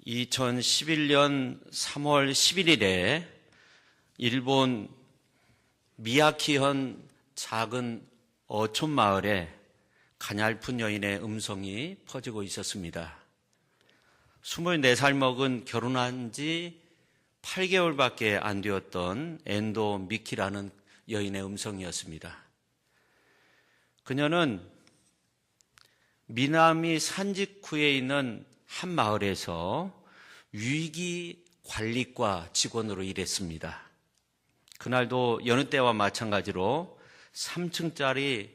2011년 3월 11일에 일본 미야키현 작은 어촌 마을에 가냘픈 여인의 음성이 퍼지고 있었습니다. 24살 먹은 결혼한 지 8개월밖에 안 되었던 엔도 미키라는 여인의 음성이었습니다. 그녀는 미나미 산지쿠에 있는 한 마을에서 위기 관리과 직원으로 일했습니다. 그날도 여느 때와 마찬가지로 3층짜리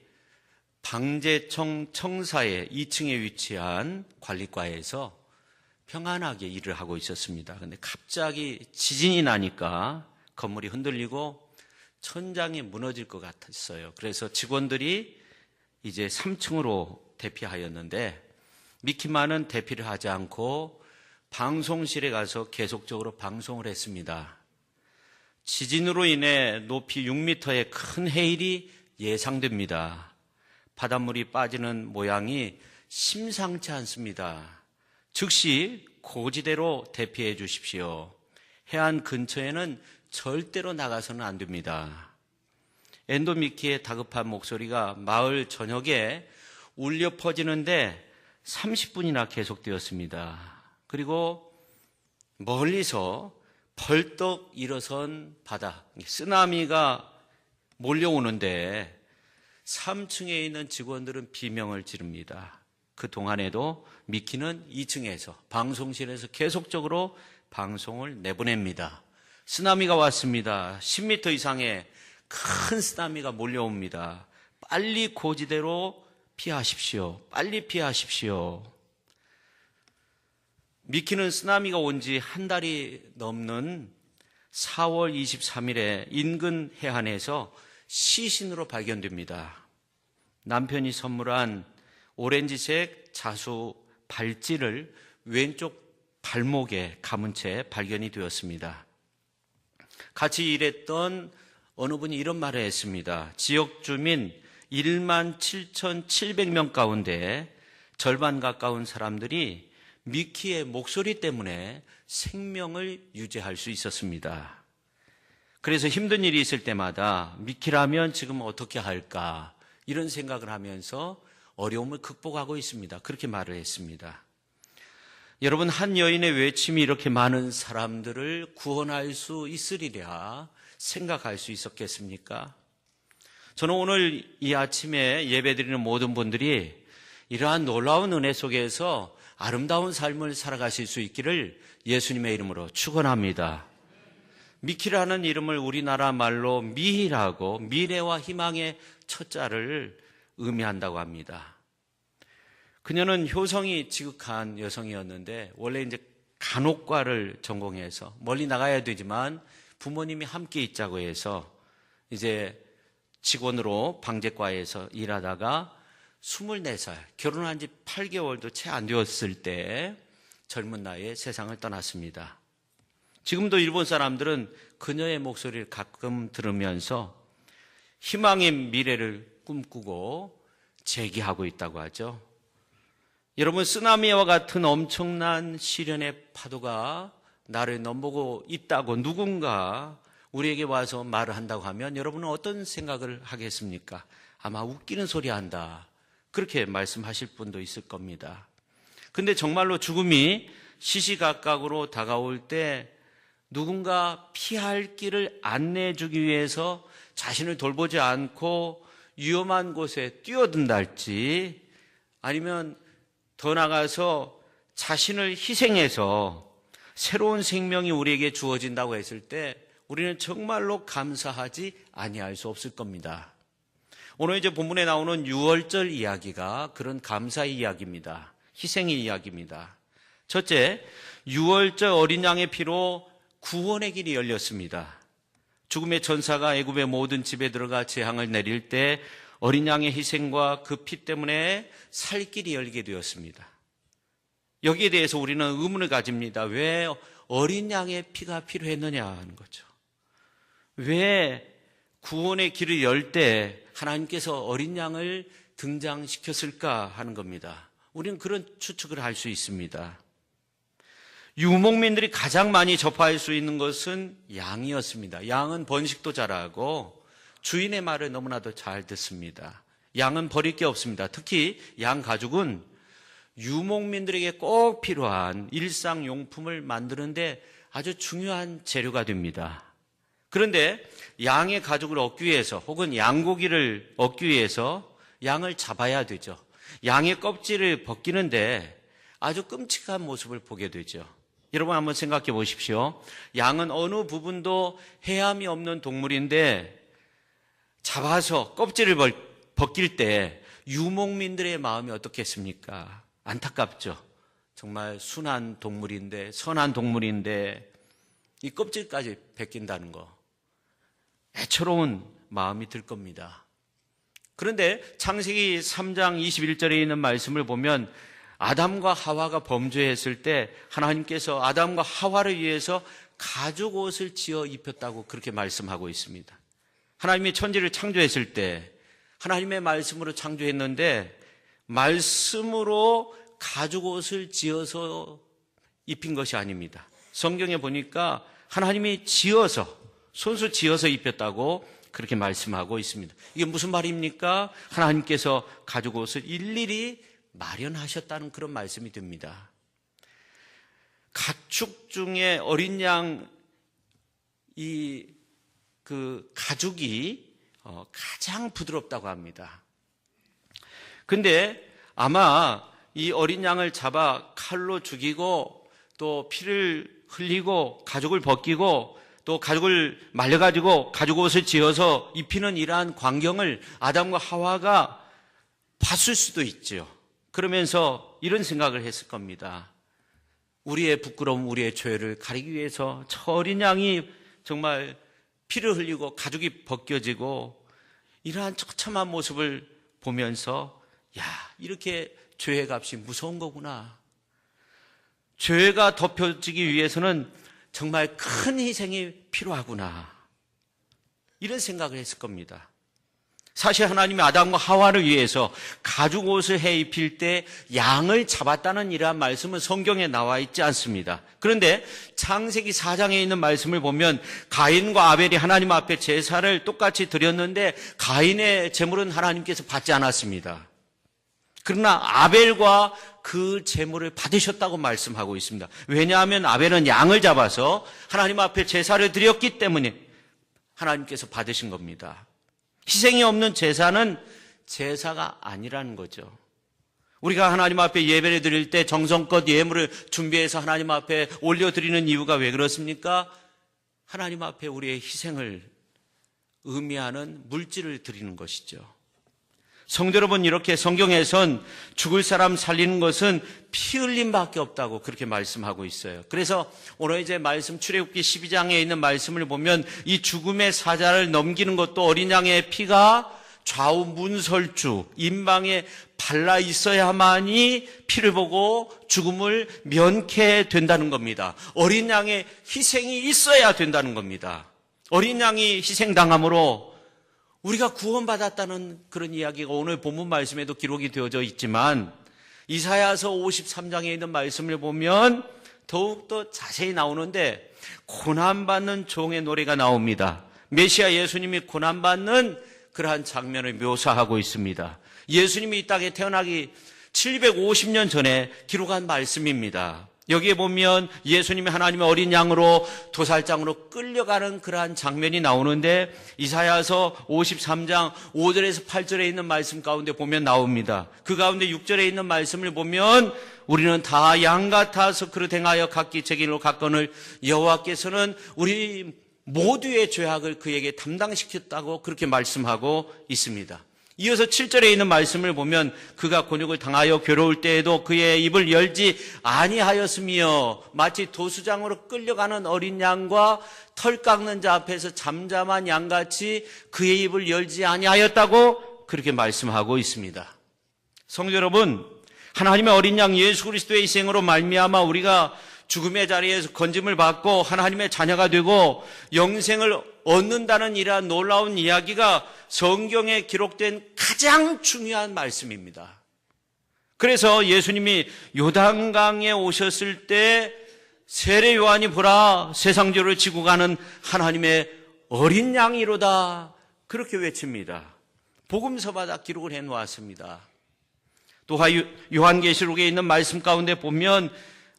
방제청 청사의 2층에 위치한 관리과에서 평안하게 일을 하고 있었습니다. 그런데 갑자기 지진이 나니까 건물이 흔들리고 천장이 무너질 것 같았어요. 그래서 직원들이 이제 3층으로 대피하였는데 미키마는 대피를 하지 않고 방송실에 가서 계속적으로 방송을 했습니다. 지진으로 인해 높이 6m의 큰 해일이 예상됩니다. 바닷물이 빠지는 모양이 심상치 않습니다. 즉시 고지대로 대피해 주십시오. 해안 근처에는 절대로 나가서는 안 됩니다. 엔도 미키의 다급한 목소리가 마을 전역에 울려 퍼지는데 30분이나 계속되었습니다. 그리고 멀리서 벌떡 일어선 바다, 쓰나미가 몰려오는데 3층에 있는 직원들은 비명을 지릅니다. 그 동안에도 미키는 2층에서 방송실에서 계속적으로 방송을 내보냅니다. 쓰나미가 왔습니다. 10m 이상의 큰 쓰나미가 몰려옵니다. 빨리 고지대로 피하십시오. 빨리 피하십시오. 미키는 쓰나미가 온 지 한 달이 넘는 4월 23일에 인근 해안에서 시신으로 발견됩니다. 남편이 선물한 오렌지색 자수 발찌를 왼쪽 발목에 감은 채 발견이 되었습니다. 같이 일했던 어느 분이 이런 말을 했습니다. 지역 주민 17,700명 가운데 절반 가까운 사람들이 미키의 목소리 때문에 생명을 유지할 수 있었습니다. 그래서 힘든 일이 있을 때마다 미키라면 지금 어떻게 할까 이런 생각을 하면서 어려움을 극복하고 있습니다. 그렇게 말을 했습니다. 여러분, 한 여인의 외침이 이렇게 많은 사람들을 구원할 수 있으리라 생각할 수 있었겠습니까? 저는 오늘 이 아침에 예배드리는 모든 분들이 이러한 놀라운 은혜 속에서 아름다운 삶을 살아가실 수 있기를 예수님의 이름으로 축원합니다. 미키라는 이름을 우리나라 말로 미희라고 미래와 희망의 첫자를 의미한다고 합니다. 그녀는 효성이 지극한 여성이었는데 원래 이제 간호과를 전공해서 멀리 나가야 되지만 부모님이 함께 있자고 해서 이제 직원으로 방제과에서 일하다가 24살, 결혼한 지 8개월도 채 안 되었을 때 젊은 나이에 세상을 떠났습니다. 지금도 일본 사람들은 그녀의 목소리를 가끔 들으면서 희망의 미래를 꿈꾸고 제기하고 있다고 하죠. 여러분, 쓰나미와 같은 엄청난 시련의 파도가 나를 넘보고 있다고 누군가 우리에게 와서 말을 한다고 하면 여러분은 어떤 생각을 하겠습니까? 아마 웃기는 소리 한다. 그렇게 말씀하실 분도 있을 겁니다. 근데 정말로 죽음이 시시각각으로 다가올 때 누군가 피할 길을 안내해 주기 위해서 자신을 돌보지 않고 위험한 곳에 뛰어든다 할지 아니면 더 나가서 자신을 희생해서 새로운 생명이 우리에게 주어진다고 했을 때 우리는 정말로 감사하지 아니할 수 없을 겁니다. 오늘 이제 본문에 나오는 유월절 이야기가 그런 감사의 이야기입니다. 희생의 이야기입니다. 첫째, 유월절 어린 양의 피로 구원의 길이 열렸습니다. 죽음의 천사가 애굽의 모든 집에 들어가 재앙을 내릴 때 어린 양의 희생과 그 피 때문에 살 길이 열리게 되었습니다. 여기에 대해서 우리는 의문을 가집니다. 왜 어린 양의 피가 필요했느냐 하는 거죠. 왜 구원의 길을 열 때 하나님께서 어린 양을 등장시켰을까 하는 겁니다. 우리는 그런 추측을 할 수 있습니다. 유목민들이 가장 많이 접할 수 있는 것은 양이었습니다. 양은 번식도 잘하고 주인의 말을 너무나도 잘 듣습니다. 양은 버릴 게 없습니다. 특히 양 가죽은 유목민들에게 꼭 필요한 일상용품을 만드는데 아주 중요한 재료가 됩니다. 그런데 양의 가죽을 얻기 위해서 혹은 양고기를 얻기 위해서 양을 잡아야 되죠. 양의 껍질을 벗기는데 아주 끔찍한 모습을 보게 되죠. 여러분 한번 생각해 보십시오. 양은 어느 부분도 해함이 없는 동물인데 잡아서 껍질을 벗길 때 유목민들의 마음이 어떻겠습니까? 안타깝죠. 정말 순한 동물인데, 선한 동물인데 이 껍질까지 벗긴다는 거, 애처로운 마음이 들 겁니다. 그런데 창세기 3장 21절에 있는 말씀을 보면 아담과 하와가 범죄했을 때 하나님께서 아담과 하와를 위해서 가죽 옷을 지어 입혔다고 그렇게 말씀하고 있습니다. 하나님이 천지를 창조했을 때 하나님의 말씀으로 창조했는데 말씀으로 가죽 옷을 지어서 입힌 것이 아닙니다. 성경에 보니까 하나님이 지어서, 손수 지어서 입혔다고 그렇게 말씀하고 있습니다. 이게 무슨 말입니까? 하나님께서 가죽 옷을 일일이 마련하셨다는 그런 말씀이 됩니다. 가축 중에 어린 양, 그 가죽이 가장 부드럽다고 합니다. 근데 아마 이 어린 양을 잡아 칼로 죽이고 또 피를 흘리고 가죽을 벗기고 또 가죽을 말려가지고 가죽 옷을 지어서 입히는 이러한 광경을 아담과 하와가 봤을 수도 있죠. 그러면서 이런 생각을 했을 겁니다. 우리의 부끄러움, 우리의 죄를 가리기 위해서 저 어린 양이 정말 피를 흘리고 가죽이 벗겨지고 이러한 처참한 모습을 보면서 야, 이렇게 죄의 값이 무서운 거구나. 죄가 덮여지기 위해서는 정말 큰 희생이 필요하구나. 이런 생각을 했을 겁니다. 사실 하나님이 아담과 하와를 위해서 가죽 옷을 해 입힐 때 양을 잡았다는 이러한 말씀은 성경에 나와 있지 않습니다. 그런데 창세기 4장에 있는 말씀을 보면 가인과 아벨이 하나님 앞에 제사를 똑같이 드렸는데 가인의 제물은 하나님께서 받지 않았습니다. 그러나 아벨과 그 제물을 받으셨다고 말씀하고 있습니다. 왜냐하면 아벨은 양을 잡아서 하나님 앞에 제사를 드렸기 때문에 하나님께서 받으신 겁니다. 희생이 없는 제사는 제사가 아니라는 거죠. 우리가 하나님 앞에 예배를 드릴 때 정성껏 예물을 준비해서 하나님 앞에 올려드리는 이유가 왜 그렇습니까? 하나님 앞에 우리의 희생을 의미하는 물질을 드리는 것이죠. 성도 여러분, 이렇게 성경에선 죽을 사람 살리는 것은 피 흘림밖에 없다고 그렇게 말씀하고 있어요. 그래서 오늘 이제 말씀 출애굽기 12장에 있는 말씀을 보면 이 죽음의 사자를 넘기는 것도 어린 양의 피가 좌우 문설주 임방에 발라 있어야만이 피를 보고 죽음을 면케 된다는 겁니다. 어린 양의 희생이 있어야 된다는 겁니다. 어린 양이 희생당함으로 우리가 구원받았다는 그런 이야기가 오늘 본문 말씀에도 기록이 되어져 있지만 이사야서 53장에 있는 말씀을 보면 더욱더 자세히 나오는데 고난받는 종의 노래가 나옵니다. 메시아 예수님이 고난받는 그러한 장면을 묘사하고 있습니다. 예수님이 이 땅에 태어나기 750년 전에 기록한 말씀입니다. 여기에 보면 예수님이 하나님의 어린 양으로 도살장으로 끌려가는 그러한 장면이 나오는데 이사야서 53장 5절에서 8절에 있는 말씀 가운데 보면 나옵니다. 그 가운데 6절에 있는 말씀을 보면 우리는 다 양 같아서 그릇 행하여 각기 제 길로 갔거늘 여호와께서는 우리 모두의 죄악을 그에게 담당시켰다고 그렇게 말씀하고 있습니다. 이어서 7절에 있는 말씀을 보면 그가 곤욕을 당하여 괴로울 때에도 그의 입을 열지 아니하였으며 마치 도수장으로 끌려가는 어린 양과 털 깎는 자 앞에서 잠잠한 양같이 그의 입을 열지 아니하였다고 그렇게 말씀하고 있습니다. 성도 여러분, 하나님의 어린 양 예수 그리스도의 희생으로 말미암아 우리가 죽음의 자리에서 건짐을 받고 하나님의 자녀가 되고 영생을 얻는다는 이러한 놀라운 이야기가 성경에 기록된 가장 중요한 말씀입니다. 그래서 예수님이 요단강에 오셨을 때 세례 요한이 보라 세상죄를 지고 가는 하나님의 어린 양이로다 그렇게 외칩니다. 복음서마다 기록을 해놓았습니다. 또 요한계시록에 있는 말씀 가운데 보면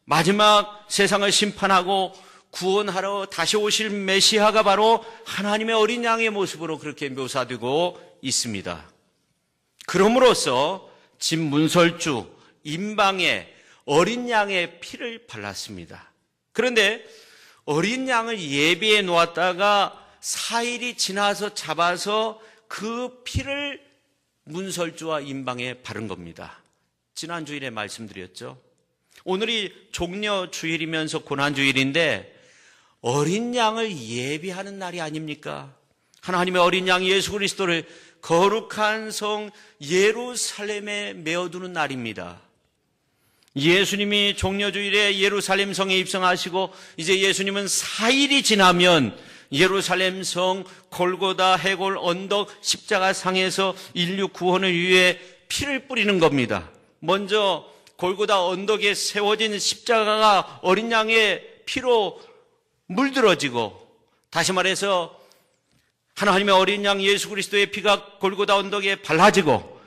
마지막 세상을 심판하고 구원하러 다시 오실 메시아가 바로 하나님의 어린 양의 모습으로 그렇게 묘사되고 있습니다. 그럼으로써 진문설주 임방에 어린 양의 피를 발랐습니다. 그런데 어린 양을 예비해 놓았다가 4일이 지나서 잡아서 그 피를 문설주와 임방에 바른 겁니다. 지난 주일에 말씀드렸죠. 오늘이 종려주일이면서 고난주일인데 어린 양을 예비하는 날이 아닙니까? 하나님의 어린 양 예수 그리스도를 거룩한 성 예루살렘에 메어두는 날입니다. 예수님이 종려주일에 예루살렘 성에 입성하시고 이제 예수님은 4일이 지나면 예루살렘 성 골고다 해골 언덕 십자가 상에서 인류 구원을 위해 피를 뿌리는 겁니다. 먼저 골고다 언덕에 세워진 십자가가 어린 양의 피로 물들어지고, 다시 말해서 하나님의 어린 양 예수 그리스도의 피가 골고다 언덕에 발라지고,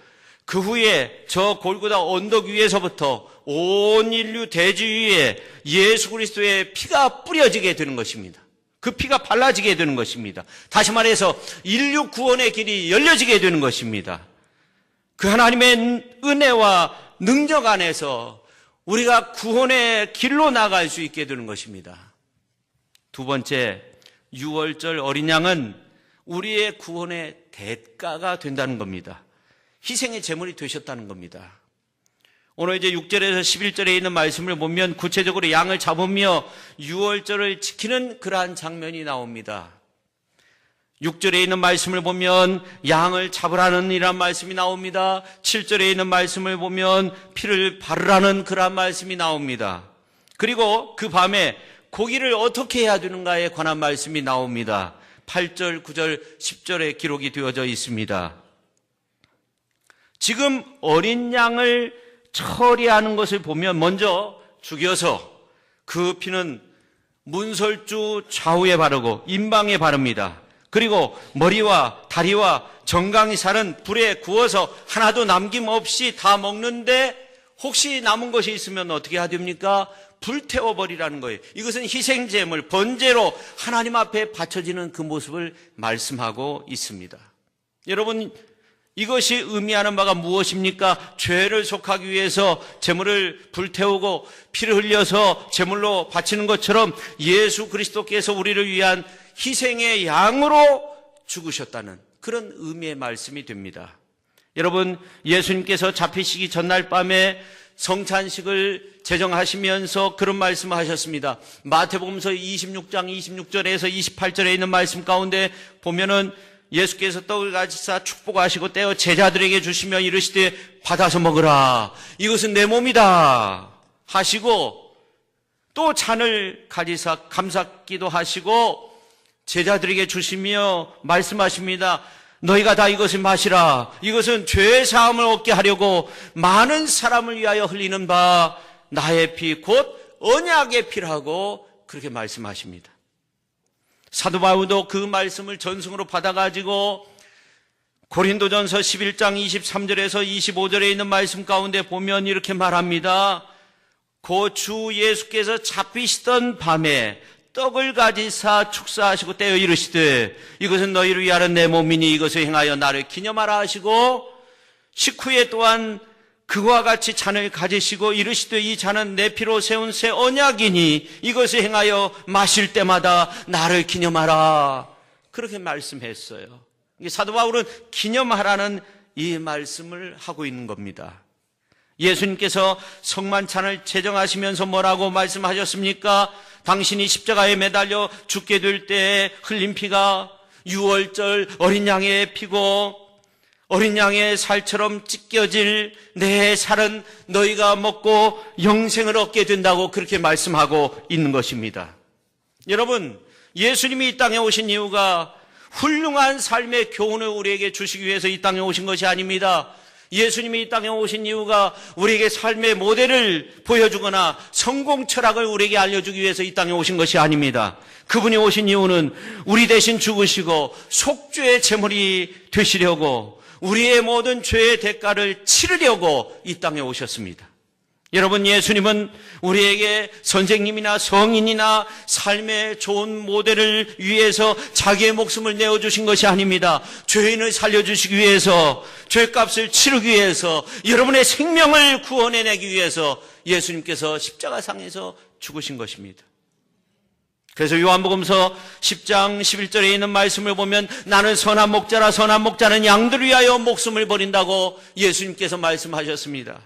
그 후에 저 골고다 언덕 위에서부터 온 인류 대지 위에 예수 그리스도의 피가 뿌려지게 되는 것입니다. 그 피가 발라지게 되는 것입니다. 다시 말해서 인류 구원의 길이 열려지게 되는 것입니다. 그 하나님의 은혜와 능력 안에서 우리가 구원의 길로 나갈 수 있게 되는 것입니다. 두 번째, 유월절 어린 양은 우리의 구원의 대가가 된다는 겁니다. 희생의 제물이 되셨다는 겁니다. 오늘 이제 6절에서 11절에 있는 말씀을 보면 구체적으로 양을 잡으며 유월절을 지키는 그러한 장면이 나옵니다. 6절에 있는 말씀을 보면 양을 잡으라는 이란 말씀이 나옵니다. 7절에 있는 말씀을 보면 피를 바르라는 그러한 말씀이 나옵니다. 그리고 그 밤에 고기를 어떻게 해야 되는가에 관한 말씀이 나옵니다. 8절, 9절, 10절에 기록이 되어져 있습니다. 지금 어린 양을 처리하는 것을 보면 먼저 죽여서 그 피는 문설주 좌우에 바르고 임방에 바릅니다. 그리고 머리와 다리와 정강이 살은 불에 구워서 하나도 남김없이 다 먹는데 혹시 남은 것이 있으면 어떻게 해야 됩니까? 불태워버리라는 거예요. 이것은 희생제물, 번제로 하나님 앞에 바쳐지는 그 모습을 말씀하고 있습니다. 여러분, 이것이 의미하는 바가 무엇입니까? 죄를 속하기 위해서 제물을 불태우고 피를 흘려서 제물로 바치는 것처럼 예수 그리스도께서 우리를 위한 희생의 양으로 죽으셨다는 그런 의미의 말씀이 됩니다. 여러분, 예수님께서 잡히시기 전날 밤에 성찬식을 제정하시면서 그런 말씀을 하셨습니다. 마태복음서 26장 26절에서 28절에 있는 말씀 가운데 보면은 예수께서 떡을 가지사 축복하시고 떼어 제자들에게 주시며 이르시되 받아서 먹으라. 이것은 내 몸이다 하시고 또 잔을 가지사 감사기도 하시고 제자들에게 주시며 말씀하십니다. 너희가 다 이것을 마시라. 이것은 죄 사함을 얻게 하려고 많은 사람을 위하여 흘리는 바 나의 피 곧 언약의 피라고 그렇게 말씀하십니다. 사도 바울도 그 말씀을 전승으로 받아가지고 고린도전서 11장 23절에서 25절에 있는 말씀 가운데 보면 이렇게 말합니다. 그 주 예수께서 잡히시던 밤에 떡을 가지사 축사하시고 떼어 이르시되 이것은 너희를 위하는 내 몸이니 이것을 행하여 나를 기념하라 하시고 식후에 또한 그와 같이 잔을 가지시고 이르시되 이 잔은 내 피로 세운 새 언약이니 이것을 행하여 마실 때마다 나를 기념하라. 그렇게 말씀했어요. 사도 바울은 기념하라는 이 말씀을 하고 있는 겁니다. 예수님께서 성만찬을 제정하시면서 뭐라고 말씀하셨습니까? 당신이 십자가에 매달려 죽게 될 때에 흘린 피가 유월절 어린 양의 피고 어린 양의 살처럼 찢겨질 내 살은 너희가 먹고 영생을 얻게 된다고 그렇게 말씀하고 있는 것입니다. 여러분, 예수님이 이 땅에 오신 이유가 훌륭한 삶의 교훈을 우리에게 주시기 위해서 이 땅에 오신 것이 아닙니다. 예수님이 이 땅에 오신 이유가 우리에게 삶의 모델을 보여주거나 성공 철학을 우리에게 알려주기 위해서 이 땅에 오신 것이 아닙니다. 그분이 오신 이유는 우리 대신 죽으시고 속죄의 제물이 되시려고 우리의 모든 죄의 대가를 치르려고 이 땅에 오셨습니다. 여러분, 예수님은 우리에게 선생님이나 성인이나 삶의 좋은 모델을 위해서 자기의 목숨을 내어주신 것이 아닙니다. 죄인을 살려주시기 위해서, 죄값을 치르기 위해서, 여러분의 생명을 구원해내기 위해서 예수님께서 십자가상에서 죽으신 것입니다. 그래서 요한복음서 10장 11절에 있는 말씀을 보면 나는 선한 목자라 선한 목자는 양들을 위하여 목숨을 버린다고 예수님께서 말씀하셨습니다.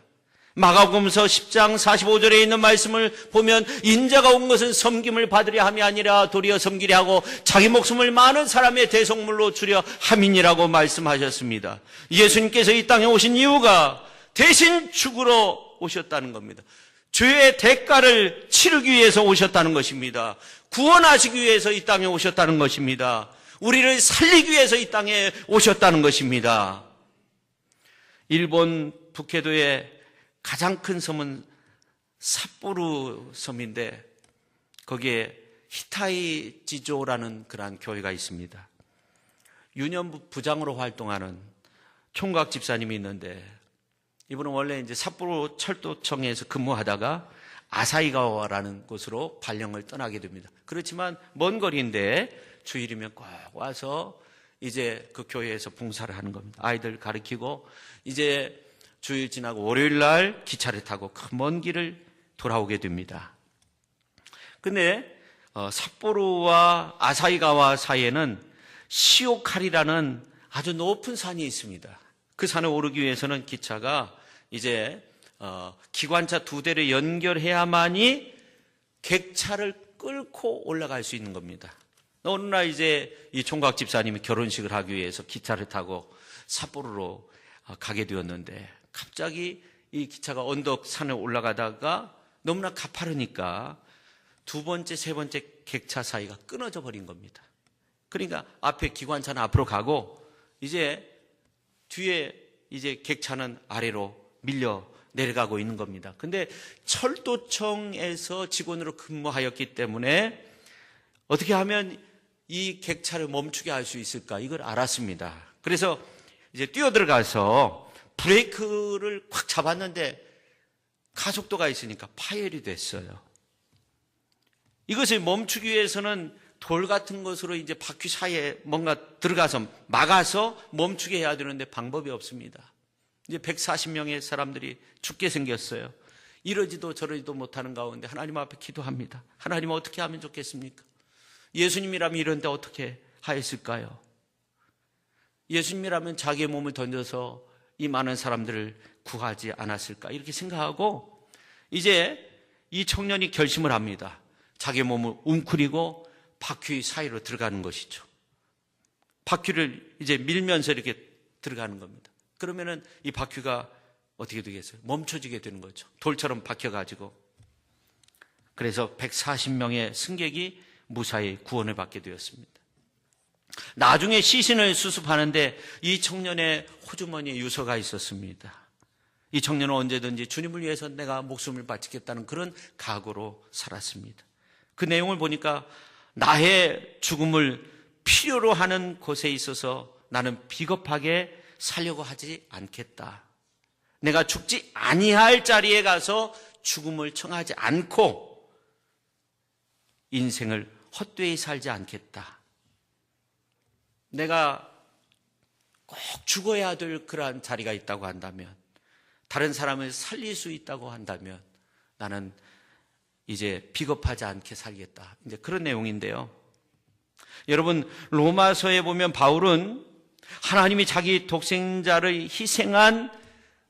마가복음서 10장 45절에 있는 말씀을 보면 인자가 온 것은 섬김을 받으려 함이 아니라 도리어 섬기려 하고 자기 목숨을 많은 사람의 대속물로 주려 함이니라고 말씀하셨습니다. 예수님께서 이 땅에 오신 이유가 대신 죽으러 오셨다는 겁니다. 죄의 대가를 치르기 위해서 오셨다는 것입니다. 구원하시기 위해서 이 땅에 오셨다는 것입니다. 우리를 살리기 위해서 이 땅에 오셨다는 것입니다. 일본 북해도의 가장 큰 섬은 삿포로 섬인데 거기에 히타이지조라는 그러한 교회가 있습니다. 유년 부장으로 활동하는 총각 집사님이 있는데 이분은 원래 이제 삿포로 철도청에서 근무하다가 아사히가와라는 곳으로 발령을 떠나게 됩니다. 그렇지만 먼 거리인데 주일이면 꼭 와서 이제 그 교회에서 봉사를 하는 겁니다. 아이들 가르치고 이제 주일 지나고 월요일 날 기차를 타고 그 먼 길을 돌아오게 됩니다. 근데 삿포로와 아사히가와 사이에는 시오카리라는 아주 높은 산이 있습니다. 그 산에 오르기 위해서는 기차가 이제 기관차 2대를 연결해야만이 객차를 끌고 올라갈 수 있는 겁니다. 어느 날 이제 이 총각 집사님이 결혼식을 하기 위해서 기차를 타고 삿포로로 가게 되었는데 갑자기 이 기차가 언덕 산에 올라가다가 너무나 가파르니까 두 번째, 세 번째 객차 사이가 끊어져 버린 겁니다. 그러니까 앞에 기관차는 앞으로 가고 이제 뒤에 이제 객차는 아래로 밀려 내려가고 있는 겁니다. 근데 철도청에서 직원으로 근무하였기 때문에 어떻게 하면 이 객차를 멈추게 할 수 있을까? 이걸 알았습니다. 그래서 이제 뛰어들어가서 브레이크를 꽉 잡았는데 가속도가 있으니까 파열이 됐어요. 이것을 멈추기 위해서는 돌 같은 것으로 이제 바퀴 사이에 뭔가 들어가서 막아서 멈추게 해야 되는데 방법이 없습니다. 이제 140명의 사람들이 죽게 생겼어요. 이러지도 저러지도 못하는 가운데 하나님 앞에 기도합니다. 하나님 어떻게 하면 좋겠습니까? 예수님이라면 이런데 어떻게 하였을까요? 예수님이라면 자기의 몸을 던져서 이 많은 사람들을 구하지 않았을까 이렇게 생각하고 이제 이 청년이 결심을 합니다. 자기의 몸을 웅크리고 바퀴 사이로 들어가는 것이죠. 바퀴를 이제 밀면서 이렇게 들어가는 겁니다. 그러면은 이 바퀴가 어떻게 되겠어요? 멈춰지게 되는 거죠. 돌처럼 박혀가지고. 그래서 140명의 승객이 무사히 구원을 받게 되었습니다. 나중에 시신을 수습하는데 이 청년의 호주머니에 유서가 있었습니다. 이 청년은 언제든지 주님을 위해서 내가 목숨을 바치겠다는 그런 각오로 살았습니다. 그 내용을 보니까 나의 죽음을 필요로 하는 곳에 있어서 나는 비겁하게 살려고 하지 않겠다. 내가 죽지 아니할 자리에 가서 죽음을 청하지 않고 인생을 헛되이 살지 않겠다. 내가 꼭 죽어야 될 그러한 자리가 있다고 한다면, 다른 사람을 살릴 수 있다고 한다면 나는 이제 비겁하지 않게 살겠다. 이제 그런 내용인데요. 여러분, 로마서에 보면 바울은 하나님이 자기 독생자를 희생한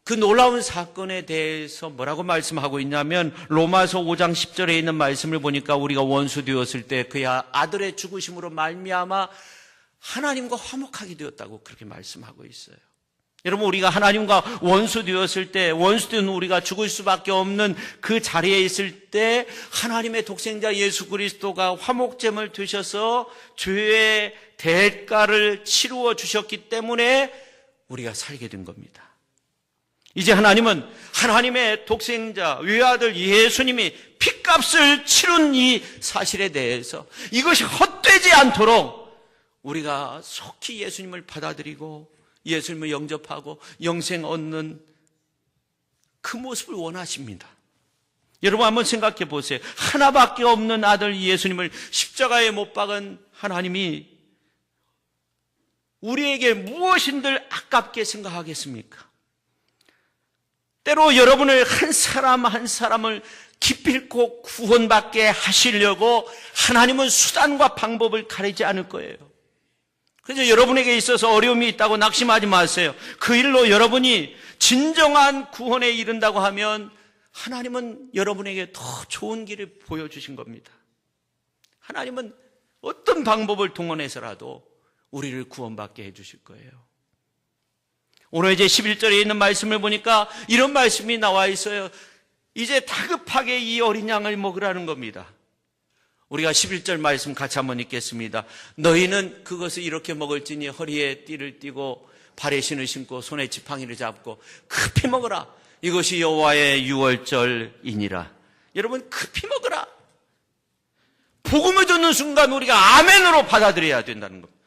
그 놀라운 사건에 대해서 뭐라고 말씀하고 있냐면 로마서 5장 10절에 있는 말씀을 보니까 우리가 원수 되었을 때 그의 아들의 죽으심으로 말미암아 하나님과 화목하게 되었다고 그렇게 말씀하고 있어요. 여러분, 우리가 하나님과 원수 되었을 때, 원수된 우리가 죽을 수밖에 없는 그 자리에 있을 때 하나님의 독생자 예수 그리스도가 화목제물 되셔서 죄의 대가를 치루어 주셨기 때문에 우리가 살게 된 겁니다. 이제 하나님은 하나님의 독생자 외아들 예수님이 핏값을 치른 이 사실에 대해서 이것이 헛되지 않도록 우리가 속히 예수님을 받아들이고 예수님을 영접하고 영생 얻는 그 모습을 원하십니다. 여러분 한번 생각해 보세요. 하나밖에 없는 아들 예수님을 십자가에 못 박은 하나님이 우리에게 무엇인들 아깝게 생각하겠습니까? 때로 여러분을 한 사람 한 사람을 기필코 구원받게 하시려고 하나님은 수단과 방법을 가리지 않을 거예요. 그래서 여러분에게 있어서 어려움이 있다고 낙심하지 마세요. 그 일로 여러분이 진정한 구원에 이른다고 하면 하나님은 여러분에게 더 좋은 길을 보여주신 겁니다. 하나님은 어떤 방법을 동원해서라도 우리를 구원받게 해주실 거예요. 오늘 이제 11절에 있는 말씀을 보니까 이런 말씀이 나와 있어요. 이제 다급하게 이 어린 양을 먹으라는 겁니다. 우리가 11절 말씀 같이 한번 읽겠습니다. 너희는 그것을 이렇게 먹을지니 허리에 띠를 띠고 발에 신을 신고 손에 지팡이를 잡고 급히 먹으라. 이것이 여호와의 유월절이니라. 여러분 급히 먹으라. 복음을 듣는 순간 우리가 아멘으로 받아들여야 된다는 겁니다.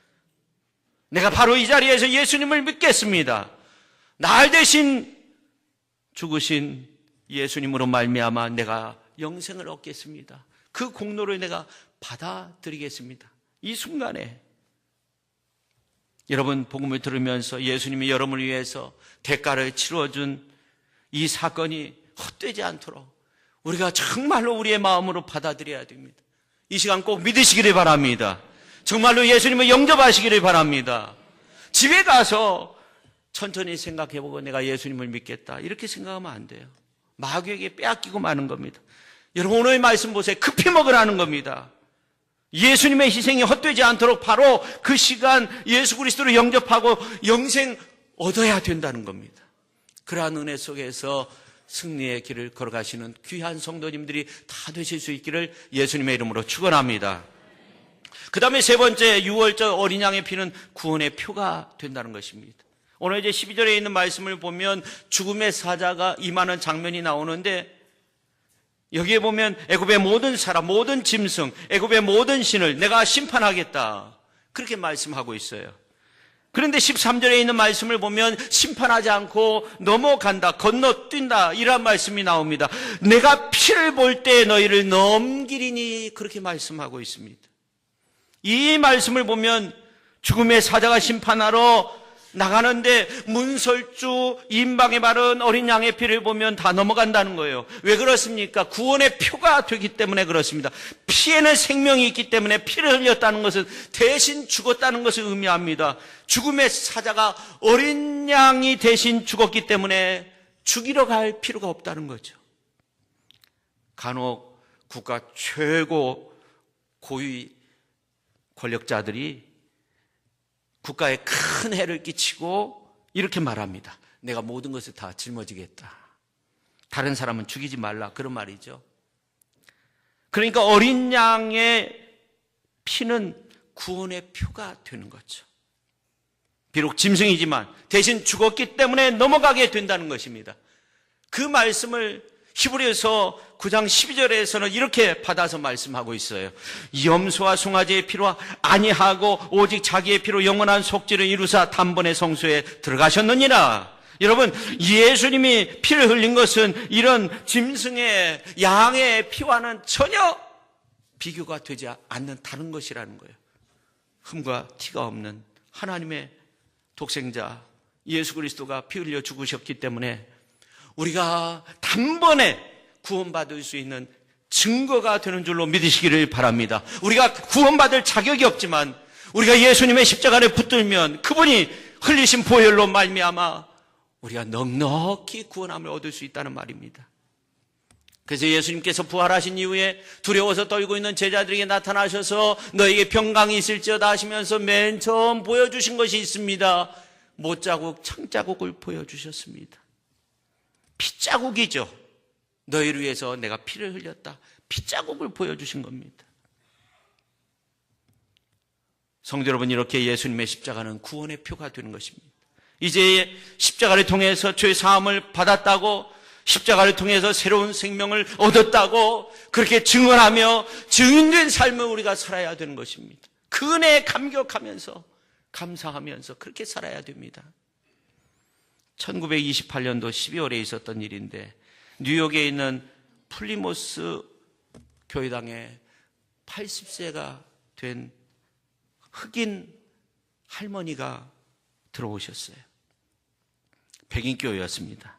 내가 바로 이 자리에서 예수님을 믿겠습니다. 날 대신 죽으신 예수님으로 말미암아 내가 영생을 얻겠습니다. 그 공로를 내가 받아들이겠습니다. 이 순간에 여러분 복음을 들으면서 예수님이 여러분을 위해서 대가를 치러준 이 사건이 헛되지 않도록 우리가 정말로 우리의 마음으로 받아들여야 됩니다. 이 시간 꼭 믿으시기를 바랍니다. 정말로 예수님을 영접하시기를 바랍니다. 집에 가서 천천히 생각해보고 내가 예수님을 믿겠다 이렇게 생각하면 안 돼요. 마귀에게 빼앗기고 마는 겁니다. 여러분 오늘의 말씀 보세요. 급히 먹으라는 겁니다. 예수님의 희생이 헛되지 않도록 바로 그 시간 예수 그리스도를 영접하고 영생 얻어야 된다는 겁니다. 그러한 은혜 속에서 승리의 길을 걸어가시는 귀한 성도님들이 다 되실 수 있기를 예수님의 이름으로 축원합니다. 그 다음에 세 번째, 유월절 어린 양의 피는 구원의 표가 된다는 것입니다. 오늘 이제 12절에 있는 말씀을 보면 죽음의 사자가 임하는 장면이 나오는데 여기에 보면 애굽의 모든 사람, 모든 짐승, 애굽의 모든 신을 내가 심판하겠다. 그렇게 말씀하고 있어요. 그런데 13절에 있는 말씀을 보면 심판하지 않고 넘어간다, 건너뛴다 이런 말씀이 나옵니다. 내가 피를 볼 때 너희를 넘기리니 그렇게 말씀하고 있습니다. 이 말씀을 보면 죽음의 사자가 심판하러 나가는데 문설주 임방에 바른 어린 양의 피를 보면 다 넘어간다는 거예요. 왜 그렇습니까? 구원의 표가 되기 때문에 그렇습니다. 피에는 생명이 있기 때문에 피를 흘렸다는 것은 대신 죽었다는 것을 의미합니다. 죽음의 사자가 어린 양이 대신 죽었기 때문에 죽이러 갈 필요가 없다는 거죠. 간혹 국가 최고 고위 권력자들이 국가에 큰 해를 끼치고 이렇게 말합니다. 내가 모든 것을 다 짊어지겠다. 다른 사람은 죽이지 말라. 그런 말이죠. 그러니까 어린 양의 피는 구원의 표가 되는 거죠. 비록 짐승이지만 대신 죽었기 때문에 넘어가게 된다는 것입니다. 그 말씀을 히브리서 9장 12절에서는 이렇게 받아서 말씀하고 있어요. 염소와 송아지의 피로 아니하고 오직 자기의 피로 영원한 속죄를 이루사 단번에 성소에 들어가셨느니라. 여러분 예수님이 피를 흘린 것은 이런 짐승의 양의 피와는 전혀 비교가 되지 않는 다른 것이라는 거예요. 흠과 티가 없는 하나님의 독생자 예수 그리스도가 피 흘려 죽으셨기 때문에 우리가 단번에 구원받을 수 있는 증거가 되는 줄로 믿으시기를 바랍니다. 우리가 구원받을 자격이 없지만 우리가 예수님의 십자가를 붙들면 그분이 흘리신 보혈로 말미암아 우리가 넉넉히 구원함을 얻을 수 있다는 말입니다. 그래서 예수님께서 부활하신 이후에 두려워서 떨고 있는 제자들에게 나타나셔서 너에게 평강이 있을지어다 하시면서 맨 처음 보여주신 것이 있습니다. 못자국, 창자국을 보여주셨습니다. 핏자국이죠. 너희를 위해서 내가 피를 흘렸다. 핏자국을 보여주신 겁니다. 성도 여러분, 이렇게 예수님의 십자가는 구원의 표가 되는 것입니다. 이제 십자가를 통해서 죄 사함을 받았다고, 십자가를 통해서 새로운 생명을 얻었다고 그렇게 증언하며 증인된 삶을 우리가 살아야 되는 것입니다. 그 은혜에 감격하면서 감사하면서 그렇게 살아야 됩니다. 1928년도 12월에 있었던 일인데, 뉴욕에 있는 플리모스 교회당에 80세가 된 흑인 할머니가 들어오셨어요. 백인교회였습니다.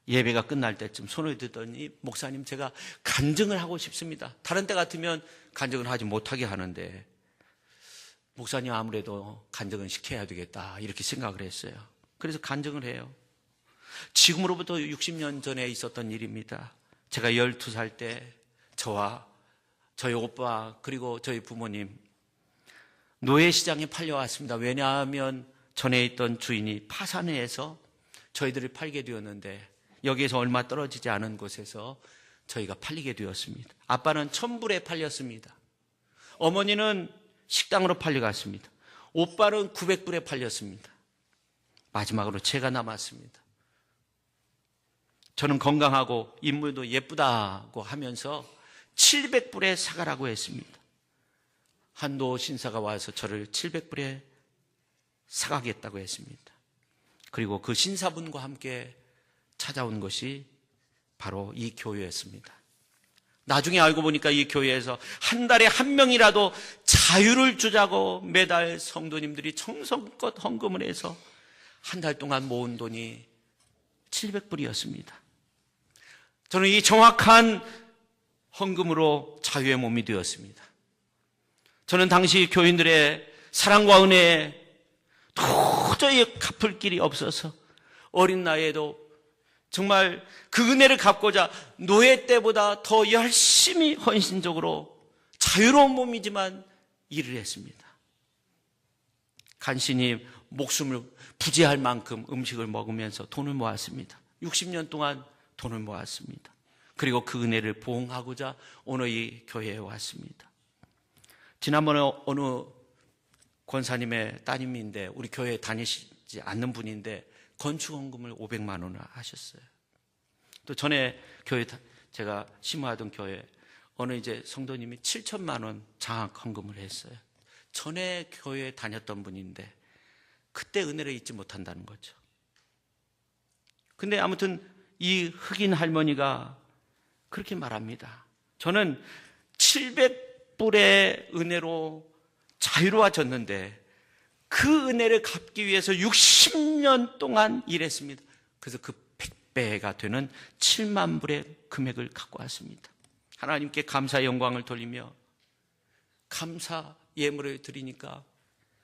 예배가 끝날 때쯤 손을 들더니, 목사님, 제가 간증을 하고 싶습니다. 다른 때 같으면 간증을 하지 못하게 하는데 목사님 아무래도 간증은 시켜야 되겠다 이렇게 생각을 했어요. 그래서 간증을 해요. 지금으로부터 60년 전에 있었던 일입니다. 제가 12살 때 저와 저희 오빠 그리고 저희 부모님 노예시장에 팔려왔습니다. 왜냐하면 전에 있던 주인이 파산해서 저희들을 팔게 되었는데, 여기에서 얼마 떨어지지 않은 곳에서 저희가 팔리게 되었습니다. 아빠는 1000불에 팔렸습니다. 어머니는 식당으로 팔려갔습니다. 오빠는 900불에 팔렸습니다. 마지막으로 제가 남았습니다. 저는 건강하고 인물도 예쁘다고 하면서 700불에 사가라고 했습니다. 한도 신사가 와서 저를 700불에 사가겠다고 했습니다. 그리고 그 신사분과 함께 찾아온 것이 바로 이 교회였습니다. 나중에 알고 보니까 이 교회에서 한 달에 한 명이라도 자유를 주자고 매달 성도님들이 정성껏 헌금을 해서 한 달 동안 모은 돈이 700불이었습니다. 저는 이 정확한 헌금으로 자유의 몸이 되었습니다. 저는 당시 교인들의 사랑과 은혜에 도저히 갚을 길이 없어서 어린 나이에도 정말 그 은혜를 갚고자 노예 때보다 더 열심히 헌신적으로 자유로운 몸이지만 일을 했습니다. 간신히 목숨을 부지할 만큼 음식을 먹으면서 돈을 모았습니다. 60년 동안 돈을 모았습니다. 그리고 그 은혜를 보응하고자 오늘 이 교회에 왔습니다. 지난번에 어느 권사님의 따님인데 우리 교회에 다니시지 않는 분인데 건축헌금을 500만 원을 하셨어요. 또 전에 교회 제가 심호하던 교회 어느 이제 성도님이 7천만 원 장학 헌금을 했어요. 전에 교회에 다녔던 분인데 그때 은혜를 잊지 못한다는 거죠. 근데 아무튼 이 흑인 할머니가 그렇게 말합니다. 저는 700불의 은혜로 자유로워졌는데 그 은혜를 갚기 위해서 60년 동안 일했습니다. 그래서 그 100배가 되는 7만 불의 금액을 갖고 왔습니다. 하나님께 감사 영광을 돌리며 감사 예물을 드리니까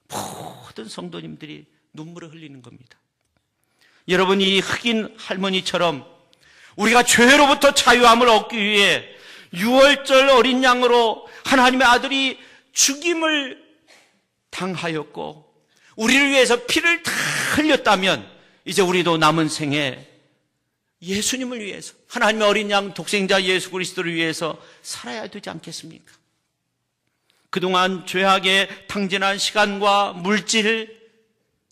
모든 성도님들이 눈물을 흘리는 겁니다. 여러분, 이 흑인 할머니처럼 우리가 죄로부터 자유함을 얻기 위해 6월절 어린 양으로 하나님의 아들이 죽임을 당하였고 우리를 위해서 피를 다 흘렸다면 이제 우리도 남은 생에 예수님을 위해서 하나님의 어린 양 독생자 예수 그리스도를 위해서 살아야 되지 않겠습니까? 그동안 죄악에 탕진한 시간과 물질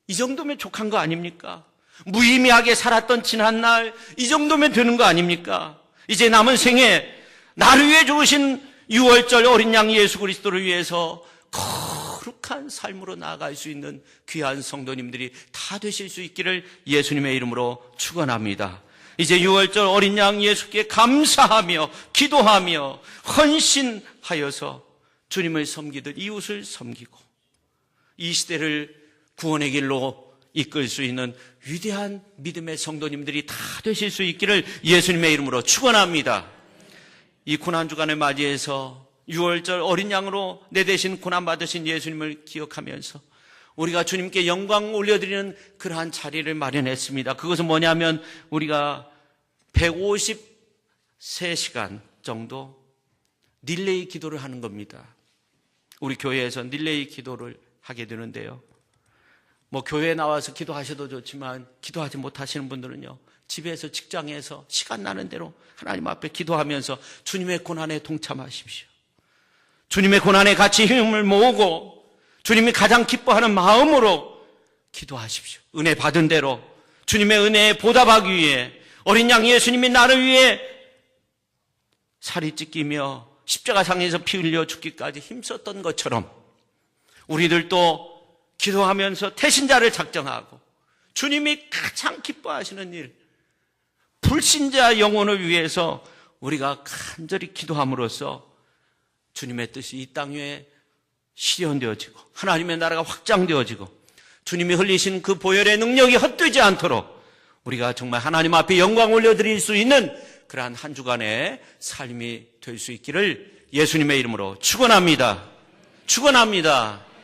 이 정도면 족한 거 아닙니까? 무의미하게 살았던 지난날 이 정도면 되는 거 아닙니까? 이제 남은 생에 나를 위해 죽으신 6월절 어린 양 예수 그리스도를 위해서 거룩한 삶으로 나아갈 수 있는 귀한 성도님들이 다 되실 수 있기를 예수님의 이름으로 축원합니다. 이제 6월절 어린 양 예수께 감사하며 기도하며 헌신하여서 주님을 섬기듯 이웃을 섬기고 이 시대를 구원의 길로 이끌 수 있는 위대한 믿음의 성도님들이 다 되실 수 있기를 예수님의 이름으로 축원합니다. 이 고난주간을 맞이해서 6월절 어린 양으로 내 대신 고난받으신 예수님을 기억하면서 우리가 주님께 영광 올려드리는 그러한 자리를 마련했습니다. 그것은 뭐냐면 우리가 153시간 정도 릴레이 기도를 하는 겁니다. 우리 교회에서 릴레이 기도를 하게 되는데요. 뭐 교회에 나와서 기도하셔도 좋지만 기도하지 못하시는 분들은요, 집에서 직장에서 시간 나는 대로 하나님 앞에 기도하면서 주님의 고난에 동참하십시오. 주님의 고난에 같이 힘을 모으고 주님이 가장 기뻐하는 마음으로 기도하십시오. 은혜 받은 대로 주님의 은혜에 보답하기 위해 어린 양 예수님이 나를 위해 살이 찢기며 십자가상에서 피 흘려 죽기까지 힘썼던 것처럼 우리들도 기도하면서 태신자를 작정하고 주님이 가장 기뻐하시는 일, 불신자 영혼을 위해서 우리가 간절히 기도함으로써 주님의 뜻이 이 땅 위에 실현되어지고 하나님의 나라가 확장되어지고 주님이 흘리신 그 보혈의 능력이 헛되지 않도록 우리가 정말 하나님 앞에 영광 올려드릴 수 있는 그러한 한 주간의 삶이 될 수 있기를 예수님의 이름으로 축원합니다. 축원합니다.